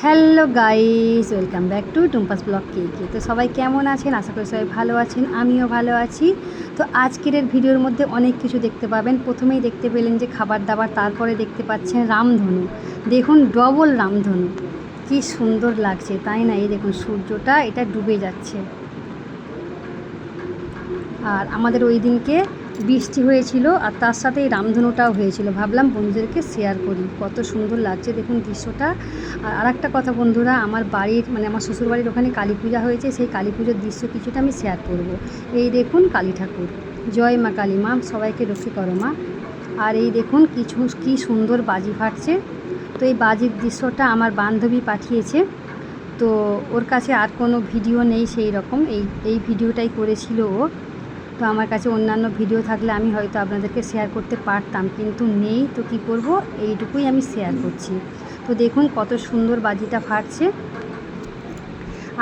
Hello guys, welcome back to Tumpa's blog কে। তো সবাই কেমন আছেন? আশা করি সবাই ভালো আছেন, আমিও ভালো আছি। তো আজকের ভিডিওর মধ্যে অনেক কিছু দেখতে পাবেন। প্রথমেই দেখতে পেলেন যে খাবার দাবার, তারপরে দেখতে পাচ্ছেন রামধনু। দেখুন ডবল রামধনু, কি সুন্দর লাগছে তাই না? এই দেখুন সূর্যটা এটা ডুবে যাচ্ছে। আর আমাদের ওই দিনকে বৃষ্টি হয়েছিল, আর তার সাথে এই রামধনুটাও হয়েছিল। ভাবলাম বন্ধুদেরকে শেয়ার করি, কত সুন্দর লাগছে দেখুন দৃশ্যটা। আর একটা কথা বন্ধুরা, আমার বাড়ির আমার শ্বশুরবাড়ির ওখানে কালী পূজা হয়েছে, সেই কালী পুজোর দৃশ্য কিছুটা আমি শেয়ার করব। এই দেখুন কালী ঠাকুর, জয় মা কালী মা, সবাইকে রক্ষী করো মা। আর এই দেখুন কি সুন্দর বাজি ফাটছে। তো এই বাজির দৃশ্যটা আমার বান্ধবী পাঠিয়েছে, তো ওর কাছে আর কোনো ভিডিও নেই সেই রকম, এই ভিডিওটাই করেছিল ও। তো আমার কাছে অন্যান্য ভিডিও থাকলে আমি হয়তো আপনাদেরকে শেয়ার করতে পারতাম, কিন্তু নেই, তো কী করব, এইটুকুই আমি শেয়ার করছি। তো দেখুন কত সুন্দর বাজিটা ফাটছে।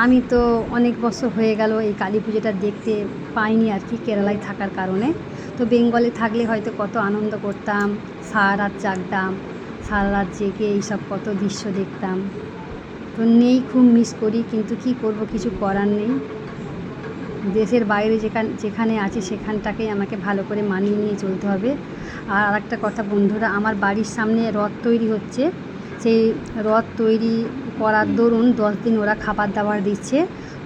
আমি তো অনেক বছর হয়ে গেল এই কালী পুজোটা দেখতে পাইনি আর কি, কেরালায় থাকার কারণে। তো বেঙ্গলে থাকলে হয়তো কত আনন্দ করতাম, সারা রাত জাগতাম, সারা রাত জেগে এইসব কত দৃশ্য দেখতাম। তো নেই, খুব মিস করি, কিন্তু কি করব, কিছু করার নেই। দেশের বাইরে যেখানে আছি সেখানটাকেই আমাকে ভালো করে মানিয়ে নিয়ে চলতে হবে। আর আরেকটা কথা বন্ধুরা, আমার বাড়ির সামনে রথ তৈরি হচ্ছে। সেই রথ তৈরি করার দরুন 10 দিন ওরা খাবার দাবার দিচ্ছে,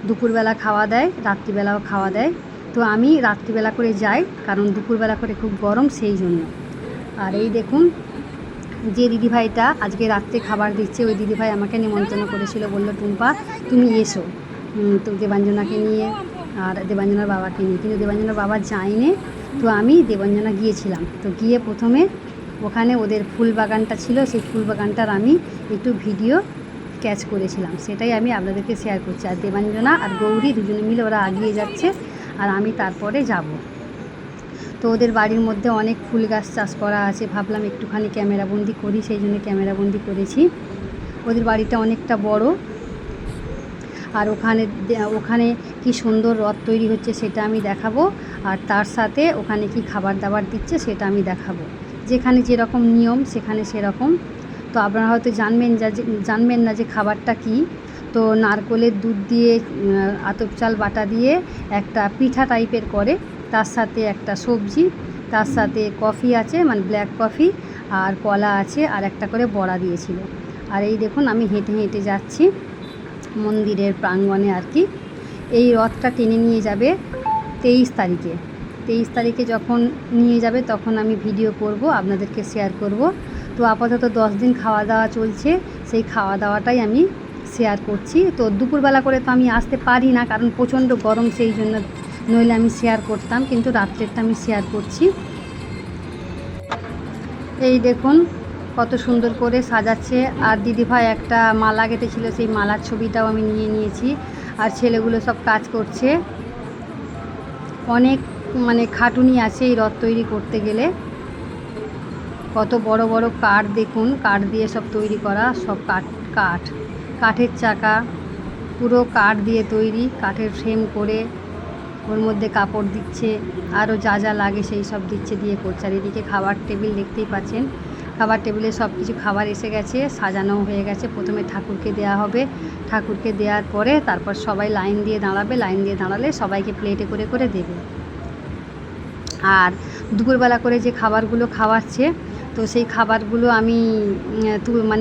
দুপুরবেলা খাওয়া দেয়, রাত্রিবেলাও খাওয়া দেয়। তো আমি রাত্রিবেলা করে যাই, কারণ দুপুরবেলা করে খুব গরম, সেই জন্য। আর এই দেখুন যে দিদিভাইটা আজকে রাত্রে খাবার দিচ্ছে, ওই দিদিভাই আমাকে নিমন্ত্রণ করেছিল, বললো টুম্পা তুমি এসো, তো দেবাঞ্জনাকে নিয়ে আর দেবাঞ্জনার বাবাকে নিয়ে। কিন্তু দেবাঞ্জনার বাবা যায়নি, তো আমি দেবাঞ্জনা গিয়েছিলাম। তো গিয়ে প্রথমে ওখানে ওদের ফুল বাগানটা ছিল, সেই ফুল বাগানটার আমি একটু ভিডিও ক্যাচ করেছিলাম, সেটাই আমি আপনাদেরকে শেয়ার করছি। আর দেবাঞ্জনা আর গৌরী দুজনে মিলে ওরা এগিয়ে যাচ্ছে, আর আমি তারপরে যাব। তো ওদের বাড়ির মধ্যে অনেক ফুল গাছ চাষ করা আছে, ভাবলাম একটুখানি ক্যামেরাবন্দি করি, সেই জন্য ক্যামেরাবন্দি করেছি। ওদের বাড়িটা অনেকটা বড়, আর ওখানে কি সুন্দর রথ তৈরি হচ্ছে সেটা আমি দেখাবো। আর তার সাথে ওখানে কি খাবার দাবার দিচ্ছে সেটা আমি দেখাবো। যেখানে যেরকম নিয়ম সেখানে সেরকম। তো আপনারা হয়তো জানবেন না যে খাবারটা কি। তো নারকেলের দুধ দিয়ে আতপ চাল বাটা দিয়ে একটা পিঠা টাইপের করে, তার সাথে একটা সবজি, তার সাথে কফি আছে, ব্ল্যাক কফি, আর কলা আছে, আর একটা করে বড়া দিয়েছিল। আর এই দেখুন আমি হেঁটে হেঁটে যাচ্ছি মন্দিরের প্রাঙ্গণে আর কি। এই রথটা টেনে নিয়ে যাবে 23 তারিখে যখন নিয়ে যাবে তখন আমি ভিডিও করব, আপনাদেরকে শেয়ার করব। তো আপাতত 10 দিন খাওয়া দাওয়া চলছে, সেই খাওয়া দাওয়াটাই আমি শেয়ার করছি। তো দুপুরবেলা করে তো আমি আসতে পারি না, কারণ প্রচণ্ড গরম, সেই জন্য, নইলে আমি শেয়ার করতাম, কিন্তু রাত্রেরটা আমি শেয়ার করছি। এই দেখুন কত সুন্দর করে সাজাচ্ছে। আর দিদিভাই একটা মালা গেঁথেছিল, সেই মালার ছবিটাও আমি নিয়ে নিয়েছি। আর ছেলেগুলো সব কাজ করছে, অনেক খাটুনি আছে এই রথ তৈরি করতে গেলে। কত বড় বড় কাঠ, দেখুন কাঠ দিয়ে সব তৈরি করা, সব কাঠের চাকা, পুরো কাঠ দিয়ে তৈরি, কাঠের ফ্রেম করে ওর মধ্যে কাপড় দিচ্ছে, আরও যা যা লাগে সেই সব দিয়ে করছে। আর এদিকে খাবার টেবিল দেখতেই পাচ্ছেন, খাবার টেবিলে সব কিছু খাবার এসে গেছে, সাজানো হয়ে গেছে। প্রথমে ঠাকুরকে দেওয়া হবে, ঠাকুরকে দেওয়ার পরে তারপর সবাই লাইন দিয়ে দাঁড়াবে, লাইন দিয়ে দাঁড়ালে সবাইকে প্লেটে করে করে দেবে। আর দুপুরবেলা করে যে খাবারগুলো খাওয়াচ্ছে, তো সেই খাবারগুলো আমি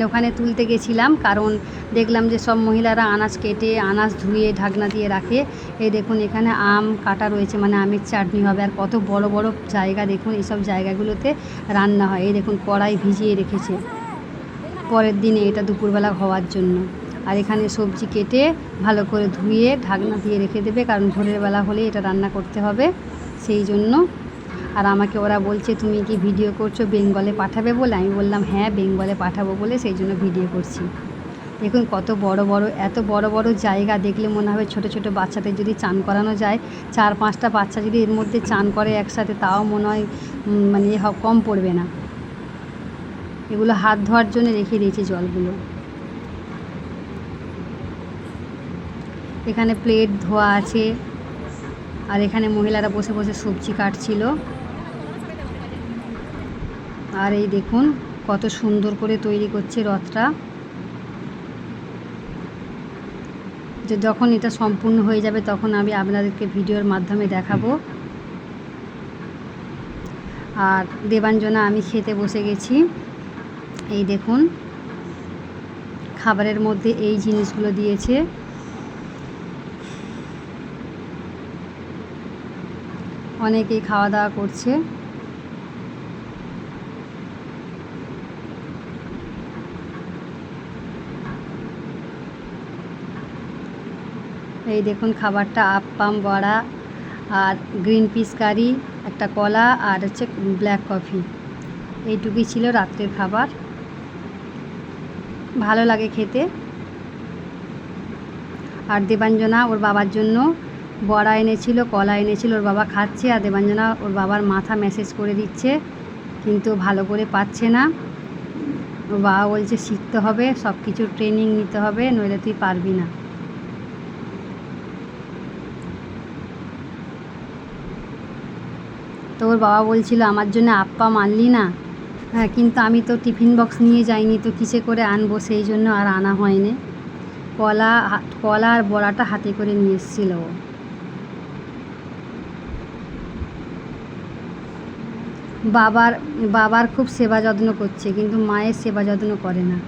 ওখানে তুলতে গেছিলাম, কারণ দেখলাম যে সব মহিলারা আনাজ কেটে, আনাজ ধুয়ে ঢাকনা দিয়ে রাখে। এই দেখুন এখানে আম কাটা রয়েছে, আমের চাটনি হবে। আর কত বড় বড় জায়গা দেখুন, এইসব জায়গাগুলোতে রান্না হয়। এই দেখুন কড়াই ভিজিয়ে রেখেছে পরের দিনে এটা দুপুরবেলা হওয়ার জন্য। আর এখানে সবজি কেটে ভালো করে ধুয়ে ঢাকনা দিয়ে রেখে দেবে, কারণ ভোরের বেলা হলে এটা রান্না করতে হবে, সেই জন্য। আর আমাকে ওরা বলছে তুমি কি ভিডিও করছো, বেঙ্গলে পাঠাবে বলে। আমি বললাম হ্যাঁ বেঙ্গলে পাঠাবো বলে, সেই জন্য ভিডিও করছি। দেখুন কত বড় বড়, এত বড় বড় জায়গা দেখলে মনে হবে ছোট ছোট বাচ্চাদের যদি চান করানো যায়, 4-5টা বাচ্চা যদি এর মধ্যে চান করে একসাথে, তাও মনে হয় কম পড়বে না। এগুলো হাত ধোয়ার জন্য রেখে দিয়েছি জলগুলো। এখানে প্লেট ধোয়া আছে, আর এখানে মহিলারা বসে বসে সবজি কাটছিল। আর এই দেখুন কত সুন্দর করে তৈরি করছে রথটা। যখন এটা সম্পূর্ণ হয়ে যাবে তখন আমি আপনাদেরকে ভিডিওর মাধ্যমে দেখাবো। আর দেবাঞ্জনা আমি খেতে বসে গেছি। এই দেখুন খাবারের মধ্যে এই জিনিসগুলো দিয়েছে। অনেকেই খাওয়া দাওয়া করছে। এই দেখুন খাবারটা আপ্পাম, বড়া আর গ্রিন পিস কারি, একটা কলা আর হচ্ছে ব্ল্যাক কফি। এইটুকুই ছিল রাত্রের খাবার। ভালো লাগে খেতে। আর দেবাঞ্জনা ওর বাবার জন্য বড়া এনেছিল, কলা এনেছিল, ওর বাবা খাচ্ছে। আর দেবাঞ্জনা ওর বাবার মাথা ম্যাসেজ করে দিচ্ছে, কিন্তু ভালো করে পাচ্ছে না। ওর বাবা বলছে শিখতে হবে, সব কিছু ট্রেনিং নিতে হবে, নইলে তুই পারবি না। তো ওর বাবা বলছিল আমার জন্য আপ্পাম আনলি না। হ্যাঁ, কিন্তু আমি তো টিফিন বক্স নিয়ে যাইনি, তো কিসে করে আনবো, সেই জন্য আর আনা হয়নি। কলা আর বড়াটা হাতে করে নিয়ে এসেছিল ও। বাবার খুব সেবা যত্ন করছে, কিন্তু মায়ের সেবা যত্ন করে না।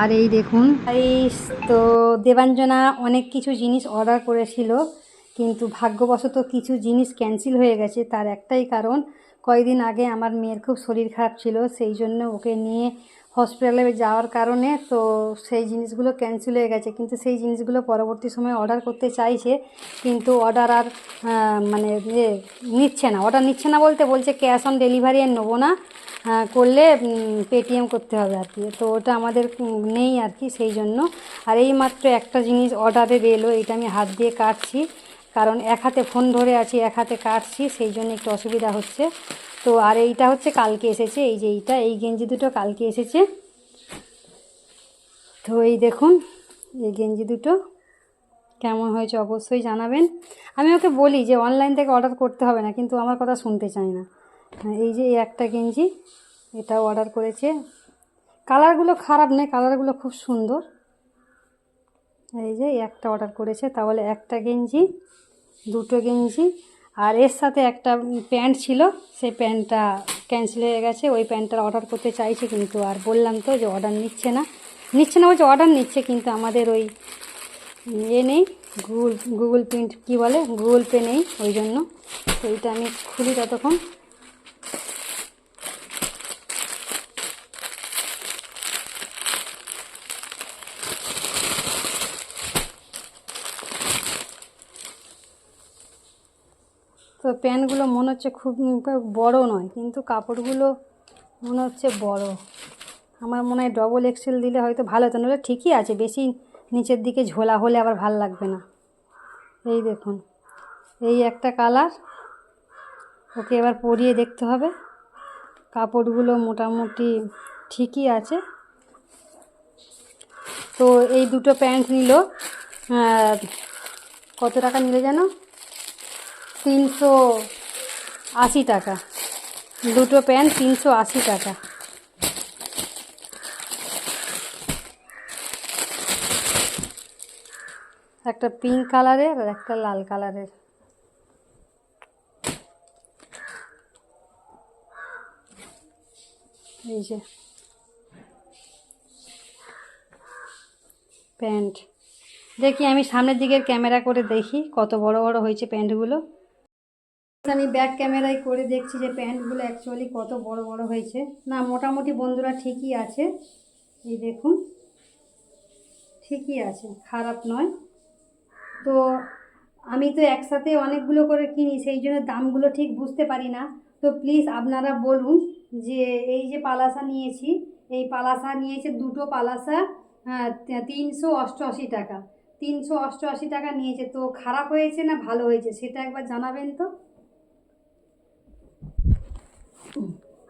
আর এই দেখুন তো দেবাঞ্জনা অনেক কিছু জিনিস অর্ডার করেছিল, কিন্তু ভাগ্যবশত কিছু জিনিস ক্যান্সেল হয়ে গেছে। তার একটাই কারণ, কয়েকদিন আগে আমার মেয়ের খুব শরীর খারাপ ছিল, সেই জন্য ওকে নিয়ে হসপিটালে যাওয়ার কারণে তো সেই জিনিসগুলো ক্যান্সেল হয়ে গেছে। কিন্তু সেই জিনিসগুলো পরবর্তী সময়ে অর্ডার করতে চাইছে, কিন্তু অর্ডার আর মানে অর্ডার নিচ্ছে না বলছে ক্যাশ অন ডেলিভারি আর নেবো না, করলে পেটিএম করতে হবে আর কি। তো ওটা আমাদের নেই আর কি, সেই জন্য। আর এই মাত্র একটা জিনিস অর্ডারে এলো, এটা আমি হাত দিয়ে কাটছি, কারণ এক হাতে ফোন ধরে আছি, এক হাতে কাটছি, সেই জন্য একটু অসুবিধা হচ্ছে। তো আর এইটা হচ্ছে কালকে এসেছে, এই যে এই গেঞ্জি দুটো কালকে এসেছে। তো এই দেখুন এই গেঞ্জি দুটো কেমন হয়েছে অবশ্যই জানাবেন। আমি ওকে বলি যে অনলাইন থেকে অর্ডার করতে হবে না, কিন্তু আমার কথা শুনতে চায় না। এই যে এই একটা গেঞ্জি, এটাও অর্ডার করেছে। কালারগুলো খারাপ নেই, কালারগুলো খুব সুন্দর। এই যে একটা অর্ডার করেছে, তাহলে একটা গেঞ্জি, দুটো গেঞ্জি, আর এর সাথে একটা প্যান্ট ছিল, সেই প্যান্টটা ক্যান্সেল হয়ে গেছে। ওই প্যান্টটা অর্ডার করতে চাইছে, কিন্তু আর বললাম তো যে অর্ডার নিচ্ছে না বলছে অর্ডার নিচ্ছে, কিন্তু আমাদের ওই নেই, গুগল প্রিন্ট কী বলে, গুগল পে নেই, ওই জন্য। তো এইটা আমি খুলি ততক্ষণ। তো প্যান্টগুলো মনে হচ্ছে খুব বড় নয়, কিন্তু কাপড়গুলো মনে হচ্ছে বড়। আমার মনে হয় ডবল এক্সেল দিলে হয়তো ভালো হতো, নাহলে ঠিকই আছে, বেশি নিচের দিকে ঝোলা হলে আবার ভাল লাগবে না। এই দেখুন এই একটা কালার, ওকে এবার পরিয়ে দেখতে হবে। কাপড়গুলো মোটামুটি ঠিকই আছে। তো এই দুটো প্যান্ট নিল, কত টাকা নিল যেন, 380 টাকা। দুটো প্যান্ট 380 টাকা। একটা পিঙ্ক কালারের আর একটা লাল কালারের। এই যে প্যান্ট, দেখি আমি সামনের দিকের ক্যামেরা করে দেখি কত বড় বড় হয়েছে প্যান্টগুলো। আমি ব্যাক ক্যামেরায় করে দেখছি যে প্যান্টগুলো অ্যাকচুয়ালি কত বড় বড় হয়েছে। না, মোটামুটি বন্ধুরা ঠিকই আছে। এই দেখুন ঠিকই আছে, খারাপ নয়। তো আমি তো একসাথে অনেকগুলো করে কিনি, সেই জন্য দামগুলো ঠিক বুঝতে পারি না। তো প্লিজ আপনারা বলুন যে এই যে পালাসা নিয়েছি, এই পালাসা নিয়েছে দুটো পালাসা 388 টাকা। 388 টাকা নিয়েছে, তো খারাপ হয়েছে না ভালো হয়েছে সেটা একবার জানাবেন তো।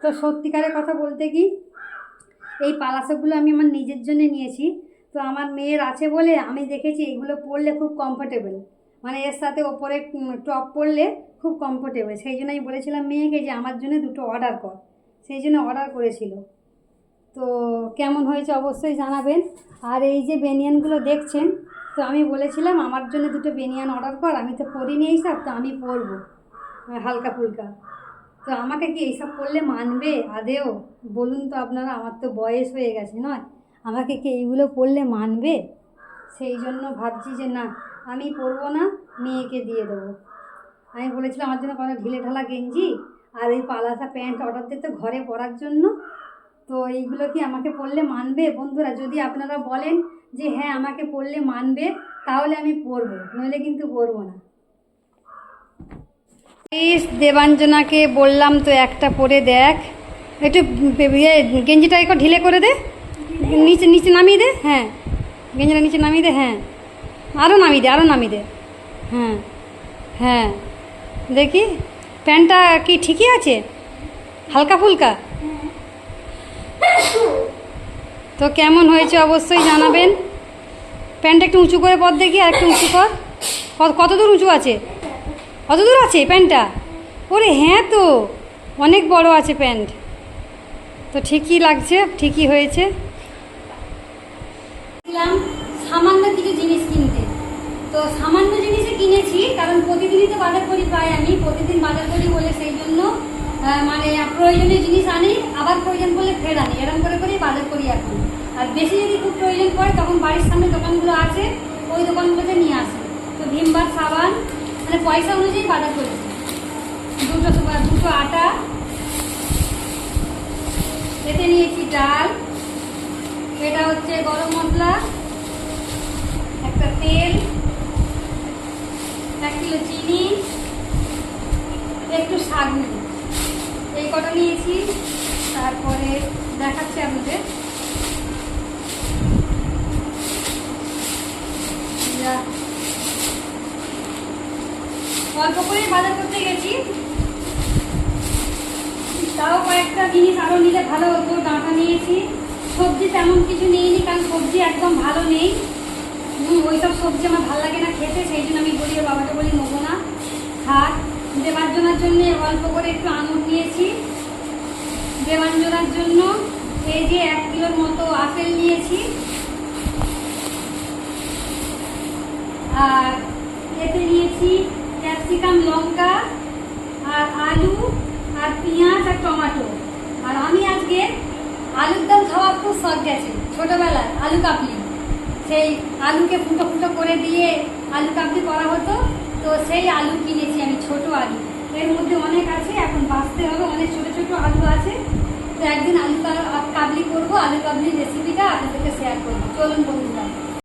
তো সত্যিকারের কথা বলতে কি, এই পালাসাগুলো আমি আমার নিজের জন্য নিয়েছি। তো আমার মেয়ের আছে বলে আমি দেখেছি এগুলো পরলে খুব কমফোর্টেবল, মানে এর সাথে ওপরে টপ পরলে খুব কমফোর্টেবল। সেই জন্য আমি বলেছিলাম মেয়েকে যে আমার জন্য দুটো অর্ডার কর, সেই জন্য অর্ডার করেছিল। তো কেমন হয়েছে অবশ্যই জানাবেন। আর এই যে বেনিয়ানগুলো দেখছেন, তো আমি বলেছিলাম আমার জন্য দুটো বেনিয়ান অর্ডার কর, আমি তো পরিনি এইসব, তো আমি পরবো হালকা ফুলকা। তো আমাকে কি এইসব পরলে মানবে আদেও? বলুন তো আপনারা, আমার তো বয়স হয়ে গেছে নয়, আমাকে কি এইগুলো পরলে মানবে? সেই জন্য ভাবছি যে না, আমি পরবো না, মেয়েকে দিয়ে দেবো। আমি বলেছিলাম আমার জন্য কোনো ঢিলে ঢালা গেঞ্জি আর এই পালাসা প্যান্ট অর্ডার দিতে ঘরে পরার জন্য। তো এইগুলো কি আমাকে পরলে মানবে বন্ধুরা? যদি আপনারা বলেন যে হ্যাঁ আমাকে পরলে মানবে, তাহলে আমি পরবো, নইলে কিন্তু পরবো না। দেবাঞ্জনাকে বললাম তো একটা পরে দেখ, একটু গেঞ্জিটা একটু ঢিলে করে দে, নিচে নিচে নামিয়ে দে। হ্যাঁ, গেঞ্জিটা নিচে নামিয়ে দে। হ্যাঁ, আরও নামিয়ে দে, আরও নামিয়ে দে। হ্যাঁ হ্যাঁ, দেখি প্যান্টটা কি ঠিকই আছে, হালকা ফুলকা? তো কেমন হয়েছে অবশ্যই জানাবেন। প্যান্টটা একটু উঁচু করে পর দেখি, আর একটু উঁচু কর। কত দূর উঁচু আছে? কত দূর আছে প্যান্টটা? ওরে হ্যাঁ, তো অনেক বড় আছে প্যান্ট। তো ঠিকই লাগছে, ঠিকই হয়েছে। সামান্য কিছু জিনিস কিনতে, তো সামান্য জিনিসই কিনেছি, কারণ প্রতিদিনই তো বাজার করি, প্রায় আমি প্রতিদিন বাজার করি বলে সেই জন্য মানে প্রয়োজনীয় জিনিস আনি, আবার প্রয়োজন বলে ফের আনি, এরকম করে করেই বাজার করি এখন। আর বেশি যদি খুব প্রয়োজন পড়ে তখন বাড়ির সামনে দোকানগুলো আছে, ওই দোকানগুলোতে নিয়ে আসি। তো ভিমবার সাবান, মানে পয়সা অনুযায়ী বাজার করেছি। দুটো আটা, এতে নিয়েছি ডাল, এটা হচ্ছে গরম মশলা, একটা তেল, 1 কিলো চিনি, একটু শাক নেব, এই কটা নিয়েছি। তারপরে দেখাচ্ছি আপনাদের, অল্প করে বাজার করতে গেছি, তাও কয়েকটা জিনিস আরও নিলে ভালো হতো। ডাঁটা নিয়েছি, সবজি তেমন কিছু নিইনি, কারণ সবজি একদম ভালো নেই। ওইসব সবজি আমার ভালো লাগে না খেতে, সেই জন্য আমি বলি ওর বাবাকে বলি নেবো না, থাক। দেবাঞ্জনার জন্য অল্প করে একটু আঙুর নিয়েছি। দেবাঞ্জনার জন্য এই যে 1 কিলোর মতো আপেল নিয়েছি। আর এতে নিয়েছি ক্যাপসিকাম, লঙ্কা, আর আলু, আর পেঁয়াজ, আর টমেটো। আর আমি আজকে আলুর দম খাওয়ার খুব শখ গেছে ছোটোবেলায়, আলু কাবলি। সেই আলুকে ফুটো ফুটো করে দিয়ে আলু কাবলি করা হতো, তো সেই আলু কিনেছি আমি, ছোট আলু। এর মধ্যে অনেক আছে, এখন বাছতে হবে, অনেক ছোট ছোট আলু আছে। তো একদিন আলু কাবলি করবো, আলু কাবলির রেসিপিটা আপনাদেরকে শেয়ার করবো। চলুন বন্ধুরা।